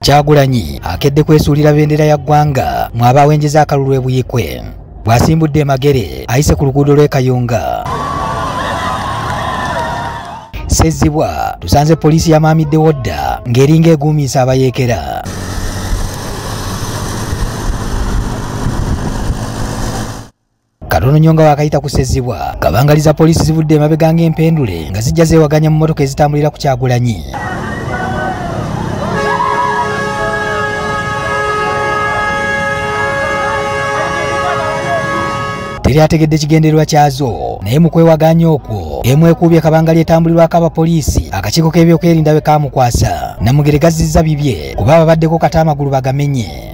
Kyagulanyi akedde kwesuulira bendera ya ggwanga mw'abawenjeza akalulu e Buyikwe bw'asimbudde e Magere ayise ku luguudo lw'e Kayunga. Sezibwa tusanze poliisi yamaamiddewo dda ng'eringa eguumiisa abayeekera. Katono Nyonga wakayita ku Sezibwa kabangaliza poliisi zivudde emabega ng'empendule nga zijja zeewaganya mu mmotoka ezitambulira ku Kyagulanyi. Teri ategedde kigendererwa kyazo naye mu kwewaganya okwo emu ekuubye kabangali etambulirwako abapoliisi akakiiko k'ebyokwerinda bwe kaamukwasa Namugere gazzizza bibye kuba babaddeko kata amagulu bagamenye.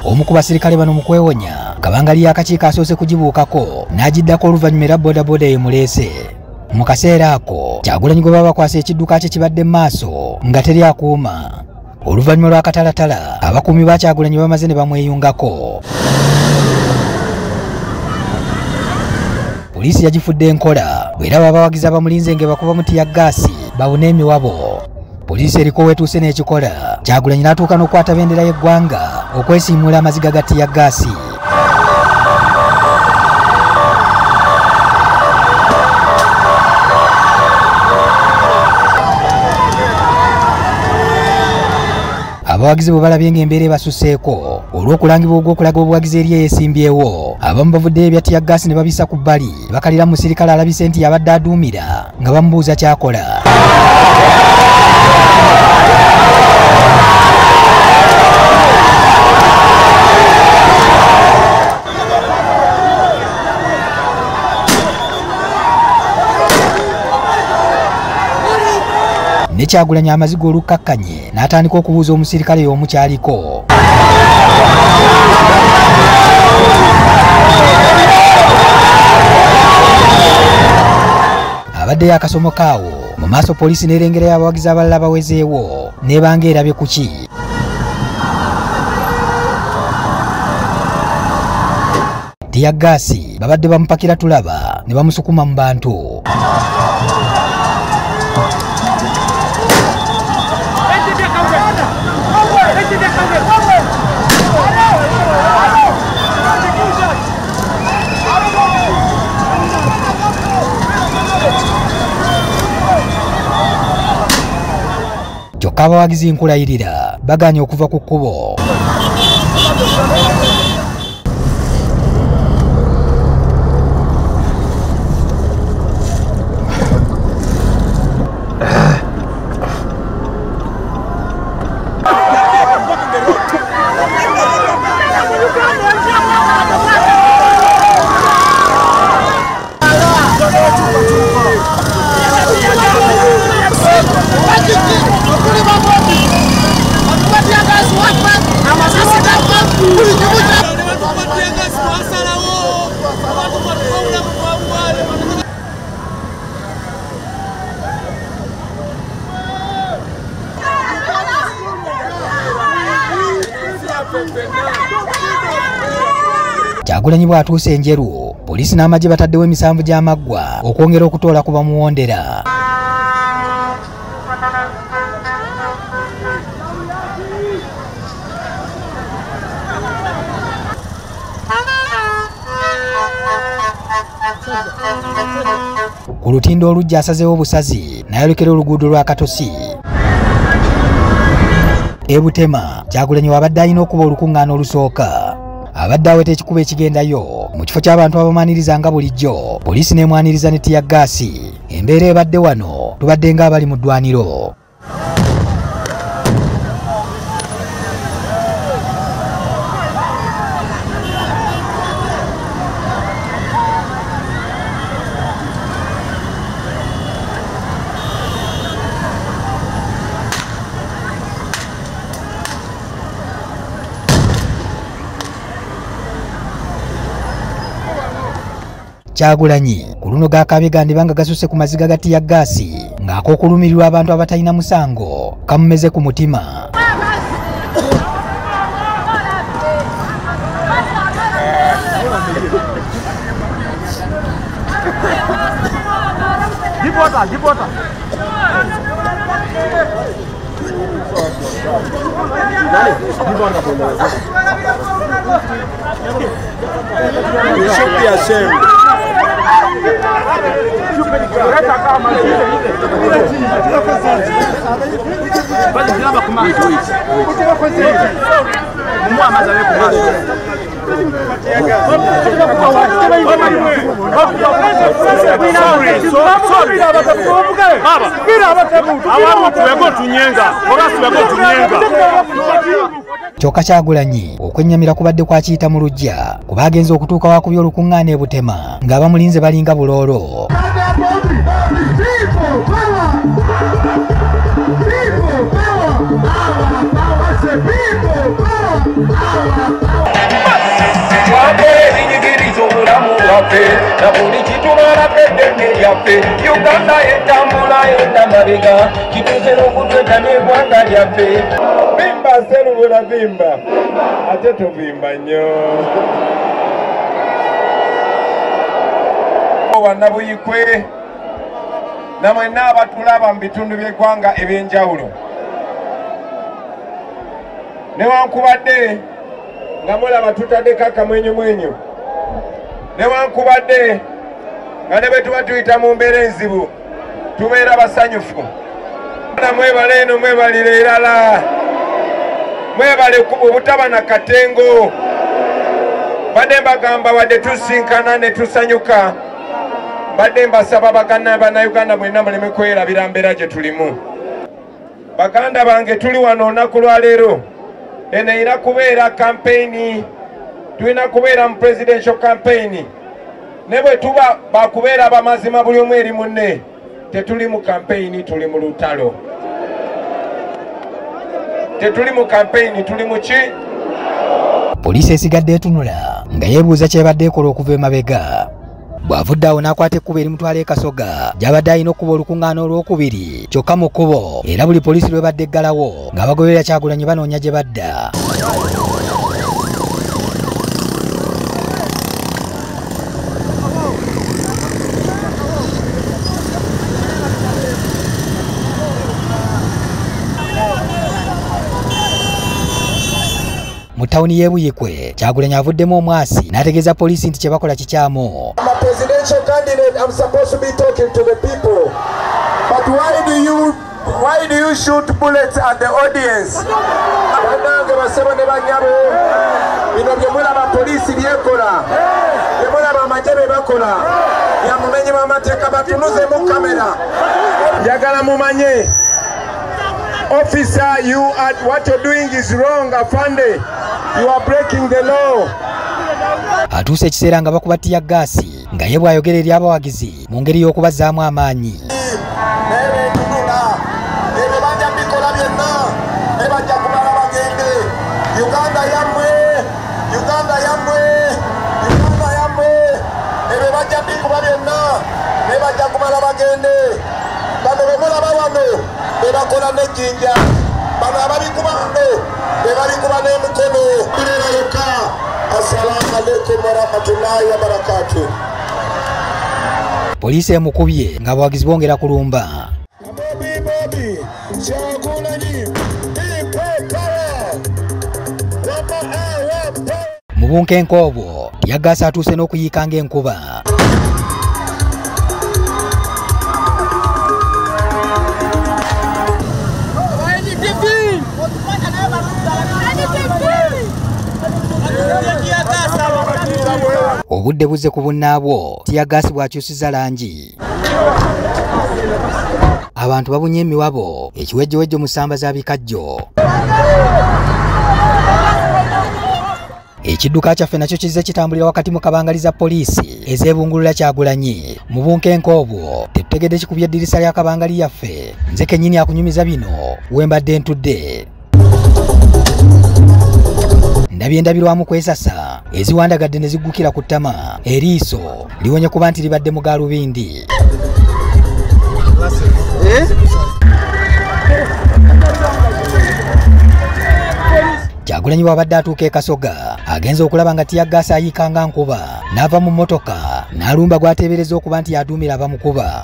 Omu ku basirikale bano mu kwewonya kabangali y'akakiiko asoose kugibuukako n'agiddako oluvannyuma era bodaboda yemuleese. Mu kaseera ako Kyagulanyi gwe babakwasa ekidduka kye kibadde mu maaso nga teri akuuma. Oluvannyuma lw'akatalatala abakuumi ba Kyagulanyi bamaze ne bamweyungako. Poliisi yagifudde enkola bw'eraba abawagizi abamulinze ng'ebakuba mu tiyaggaasi babune emiwabo. Poliisi eriko wetuuse n'ekikola Kyagulanyi n'atuuka n'okukwata bendera y'eggwanga okwesiimula amaziga ga tiyaggaasi. Abawagizi bwe balabye ng'embeera ebasuseeko olw'okulangibwa ogw'okulaga obuwagizi eri eyeesimbyewo abamu bavuddeyo ebya tiyaggaasi ne babisa ku bbali bakalira musirikale alabise nti yabadde aduumira nga bamubuuza kyakola. Ne Kyagulanyi amaziga olukkakkanye n'atandika okubuuza omusirikale y'omu kyaliko. Abaddeyo akasomo kaawo mu maaso poliisi n'erengerayo abawagizi abalala bawezeewo n'ebanga erabye ku ki. Tiyaggaasi babadde bamupakira tulaba ne bamusukuma mu bantu. Kyokka abawagizi nkulayirira baganye okuva ku kkubo. Kyagulanyi bw'atuuse enjeru poliisi n'amagye bataddewo emisanvu gy'amaggwa okwongera okutoola ku bamuwondera. Ku lutindo olujja asazeewo obusazi n'ayolekera oluguudo lwa Katosi. E Butema Kyagulanyi wabadde alina okuba olukuŋŋaana olusooka. Abadde aweta ekikubo ekigendayo mu kifo ky'abantu abamaniriza nga bulijjo poliisi n'emwaniriza ne tiyaggaasi. Embeera ebadde wano tubadde ng'abali mu ddwaniro. Kyagulanyi ku luno gaakaabye gandiba nga gasusse ku maziga ga tiyaggaasi ng'ak'okulumirirwa abantu abatalina musango kamumeze ku mutima. You should be ashamed. Kyokka Kyagulanyi okwennyamira kubadde kwakiyita mu luggya kuba agenze okutuuka wakubya olukuŋŋaana e Butema ng'abamulinze balinga buloolo. Uganda etambula endamabega kituzera okutweta n'eggwanga lyaffe. Bimba serubula bimba ate tuvimba nnyo. Bannabuyikwe namwenna abatulaba mu bitundu by'eggwanga eby'enjawulo, newankubadde nga mulaba tutaddeko akamwenyumwenyu, newankubadde nga ne bwe tuba tuyita mu mbeera enzibu tubeera basanyufu. Mwebale eno mwebalire erala, mwebale obutaba na katengo. Badde mbagamba wadde tusinkana ne tusanyuka, badde mbasaba bannayuganda mwenna muleme kwerabira mbeera gye tulimu. Baganda bange, tuli wano olunaku lwa leero, eno erina kubeera kampeyini, tulina kubeera mu presidential campaign. Ne bwe tuba bakubeera abamazima buli omu eri munne, tetuli mu campaign, tuli mu lutalo. Tetuli mu campaign, tuli mu ki? Poliisi esigadde etunula nga yeebuuza kyebadde ekola okuva emabega. Bw'avudde awo n'akwata ekkubo erimutwala e Kasoga gy'abadde alina okuba olukuŋŋaana olwokubiri kyokka mu kkubo, era buli poliisi lwebadde eggalawo nga bagoberera Kyagulanyi banoonya gye badda. Mu ttawuni y'e Buyikwe, Kyagulanyi avuddemu omwasi n'ategeeza poliisi nti kye bakola kikyamu. I'm a presidential candidate. I'm supposed to be talking to the people. But why do you shoot bullets at the audience? Banange basebo ne banyabo. Bino bye mulaba poliisi byekola. Bye mulaba amagye bye bakola. Yamumenye amateeka batunuze mu kamera. Njagala mumanye. Officer, what you're doing is wrong, afande. You are breaking the law. Atuuse ekiseera nga bakuba ttiya gaasi nga ye bw'ayogera eri abawagizi mu ngeri y'okubazzaamu amaanyi. Bebakola n'ejjinja, bano ababikuba nno bebalikuba n'emikono. Birera yokka. Assalamu alaikum warahmatullahi wabarakatuh. Poliisi emukubye nga abawagizi bongera kulumba. Mu bunkenke obwo yaggaasa atuuse n'okuyiika ng'enkuba. Obudde buzze ku bunnaabwo, tiyagaasi bw'akyusiza langi. Abantu babunye emiwabo, ekiwejjowejjo mu ssamba za bikajjo. Ekidduka kyaffe nakyo kizze kitambulira wakati mu kabangaliza poliisi ez'ebungulula Kyagulanyi. Mu bunkenke obwo tetutegedde kikubye eddirisa lya kabangali yaffe. Nze kennyini akunyumiza bino we mbadde ntudde. Ndabye endabirwamu kwesasa eziwandagadde ne ziggukira ku ttama, eriiso liwonye kuba nti libadde mu gaalubindi. Kyagulanyi bw'abadde atuuka e Kasoga agenze okulaba nga tiyaggaasi ayiika nga nkuba, n'ava mu mmotoka n'alumba gw'ateebereza okuba nti yaduumira abamukuba.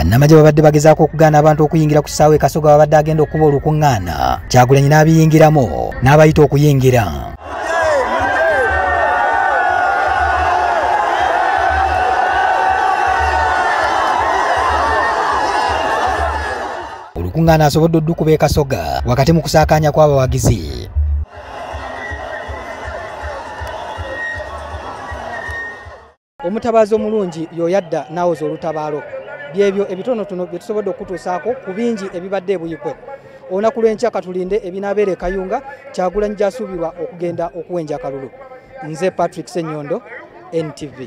bannamagye babadde bagezaako okugaana abantu okuyingira ku kisaawe e Kasoga babadde agenda okuba olukuŋŋaana. Kyagulanyi n'abiyingiramu n'abayita okuyingira. Olukuŋŋaana asobodde oddukuba e Kasoga wakati mu kusaakaanya kw'abawagizi. Omutabaazi omulungi y'oyadda n'awoza olutabaalo. Byebyo ebitonotono bye tusobodde okutuusaako ku bingi ebibadde ebuyikwe. Olunaku lw'enkya katulinde ebinaabeera e Kayunga, Kyagulanyi gy'asuubirwa okugenda okuwenja akalulu. Nze Patrick Ssenyondo, NTV.